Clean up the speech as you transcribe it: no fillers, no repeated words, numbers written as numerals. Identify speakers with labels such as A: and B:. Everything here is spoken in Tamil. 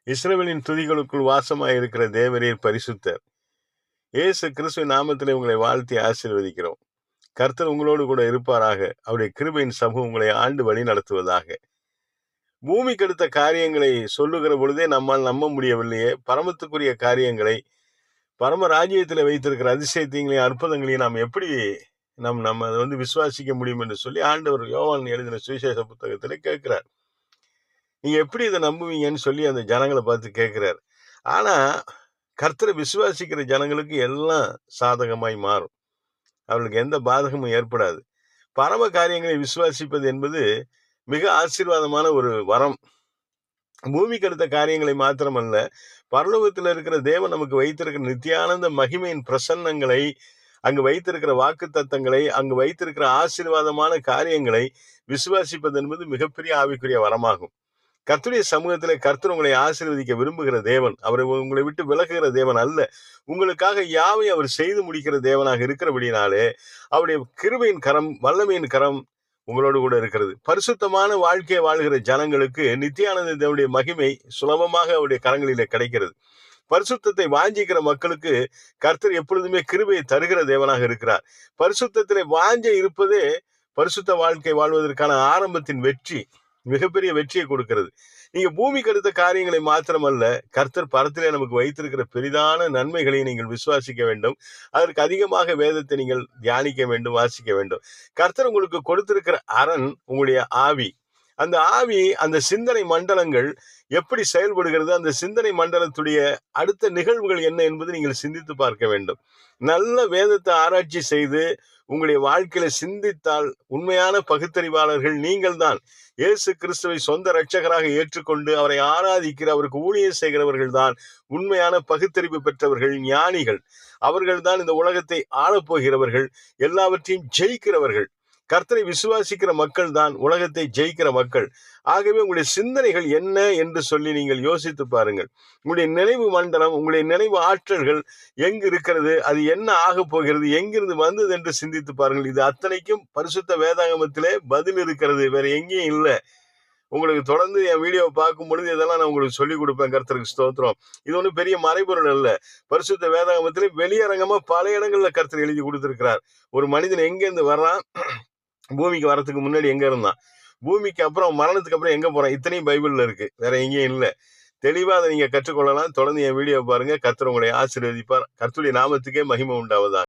A: இஸ்ரவேலின் துதிகளுக்குள் வாசமாய் இருக்கிற தேவரீர் பரிசுத்தர். இயேசு கிறிஸ்துவின் நாமத்திலே உங்களை வாழ்த்தி ஆசீர்வதிக்கிறோம். கர்த்தர் உங்களோடு கூட இருப்பாராக. அவருடைய கிருபையின் சமூகம் உங்களை ஆண்டு வழி நடத்துவதாக. பூமிக்கு அடுத்த காரியங்களை சொல்லுகிற பொழுதே நம்மால் நம்ப முடியவில்லையே, பரமத்துக்குரிய காரியங்களை, பரம ராஜ்யத்தில் வைத்திருக்கிற அதிசயத்தையும் அற்புதங்களையும் நாம் எப்படி நம்ம அதை விசுவாசிக்க முடியும் என்று சொல்லி ஆண்டவர் யோவான் எழுதின சுவிசேஷ புத்தகத்திலே கேட்கிறார். நீங்க எப்படி இதை நம்புவீங்கன்னு சொல்லி அந்த ஜனங்களை பார்த்து கேட்கிறார். ஆனா கர்த்தரை விசுவாசிக்கிற ஜனங்களுக்கு எல்லாம் சாதகமாய் மாறும். அவர்களுக்கு எந்த பாதகமும் ஏற்படாது. பரம காரியங்களை விசுவாசிப்பது என்பது மிக ஆசீர்வாதமான ஒரு வரம். பூமிக்கு அடுத்த காரியங்களை மாத்திரமல்ல, பரலோகத்தில் இருக்கிற தேவன் நமக்கு வைத்திருக்கிற நித்தியானந்த மகிமையின் பிரசன்னங்களை, அங்கு வைத்திருக்கிற வாக்கு தத்தங்களை, அங்கு வைத்திருக்கிற ஆசீர்வாதமான காரியங்களை விசுவாசிப்பது என்பது மிகப்பெரிய ஆவிக்குரிய வரமாகும். கர்த்தருடைய சமூகத்திலே கர்த்தர் உங்களை ஆசீர்வதிக்க விரும்புகிற தேவன். அவரை உங்களை விட்டு விலகுகிற தேவன் அல்ல. உங்களுக்காக யாவை அவர் செய்து முடிக்கிற தேவனாக இருக்கிறபடினாலே அவருடைய கிருபையின் கரம், வல்லமையின் கரம் உங்களோடு கூட இருக்கிறது. பரிசுத்தமான வாழ்க்கையை வாழ்கிற ஜனங்களுக்கு நித்தியானந்த தேவனுடைய மகிமை சுலபமாக அவருடைய கரங்களிலே கிடைக்கிறது. பரிசுத்தத்தை வாஞ்சிக்கிற மக்களுக்கு கர்த்தர் எப்பொழுதுமே கிருபையை தருகிற தேவனாக இருக்கிறார். பரிசுத்தத்திலே வாஞ்சை இருப்பதே பரிசுத்த வாழ்க்கை வாழ்வதற்கான ஆரம்பத்தின் வெற்றி, மிகப்பெரிய வெற்றியை கொடுக்கிறது. நீங்க பூமிக்கு அடுத்த காரியங்களை மாத்திரமல்ல, கர்த்தர் பரத்திலே நமக்கு வைத்திருக்கிற பெரிதான நன்மைகளை நீங்கள் விசுவாசிக்க வேண்டும். அதற்கு அதிகமாக வேதத்தை நீங்கள் தியானிக்க வேண்டும், வாசிக்க வேண்டும். கர்த்தர் உங்களுக்கு கொடுத்திருக்கிற அரண் உங்களுடைய ஆவி. அந்த ஆவி, அந்த சிந்தனை மண்டலங்கள் எப்படி செயல்படுகிறது, அந்த சிந்தனை மண்டலத்துடைய அடுத்த நிகழ்வுகள் என்ன என்பது நீங்கள் சிந்தித்து பார்க்க வேண்டும். நல்ல வேதத்தை ஆராய்ச்சி செய்து உங்களுடைய வாழ்க்கையில சிந்தித்தால் உண்மையான பகுத்தறிவாளர்கள் நீங்கள் தான். இயேசு கிறிஸ்துவை சொந்த இரட்சகராக ஏற்றுக்கொண்டு அவரை ஆராதிக்கிற, அவருக்கு ஊழியம் செய்கிறவர்கள் தான் உண்மையான பகுத்தறிவு பெற்றவர்கள், ஞானிகள். அவர்கள் தான் இந்த உலகத்தை ஆளப்போகிறவர்கள், எல்லாவற்றையும் ஜெயிக்கிறவர்கள். கர்த்தரை விசுவாசிக்கிற மக்கள் தான் உலகத்தை ஜெயிக்கிற மக்கள். ஆகவே உங்களுடைய சிந்தனைகள் என்ன என்று சொல்லி நீங்கள் யோசித்து பாருங்கள். உங்களுடைய நினைவு மண்டலம், உங்களுடைய நினைவு ஆற்றல்கள் எங்கு இருக்கிறது, அது என்ன ஆக போகிறது, எங்கிருந்து வந்தது என்று சிந்தித்து பாருங்கள். இது அத்தனைக்கும் பரிசுத்த வேதாகமத்திலே பதில் இருக்கிறது, வேற எங்கேயும் இல்லை. உங்களுக்கு தொடர்ந்து என் வீடியோவை பார்க்கும் பொழுது இதெல்லாம் நான் உங்களுக்கு சொல்லிக் கொடுப்பேன். கர்த்தருக்கு ஸ்தோத்திரம். இது ஒன்றும் பெரிய மறைபொருள் அல்ல. பரிசுத்த வேதாகமத்திலே வெளியரங்கமா பல இடங்கள்ல கர்த்தர் எழுதி கொடுத்திருக்கிறார். ஒரு மனிதன் எங்கேருந்து வர்றான், பூமிக்கு வர்றதுக்கு முன்னாடி எங்க இருந்தான், பூமிக்கு அப்புறம் மரணத்துக்கு அப்புறம் எங்க போறான், இத்தனையும் பைபிள்ல இருக்கு, வேற எங்கேயும் இல்லை. தெளிவா அதை நீங்க கற்றுக்கொள்ளலாம். தொடர்ந்து என் வீடியோ பாருங்க. கர்த்தர் உங்களை ஆசீர்வதிப்பார். கர்த்தருடைய நாமத்துக்கே மகிமை உண்டாவதா.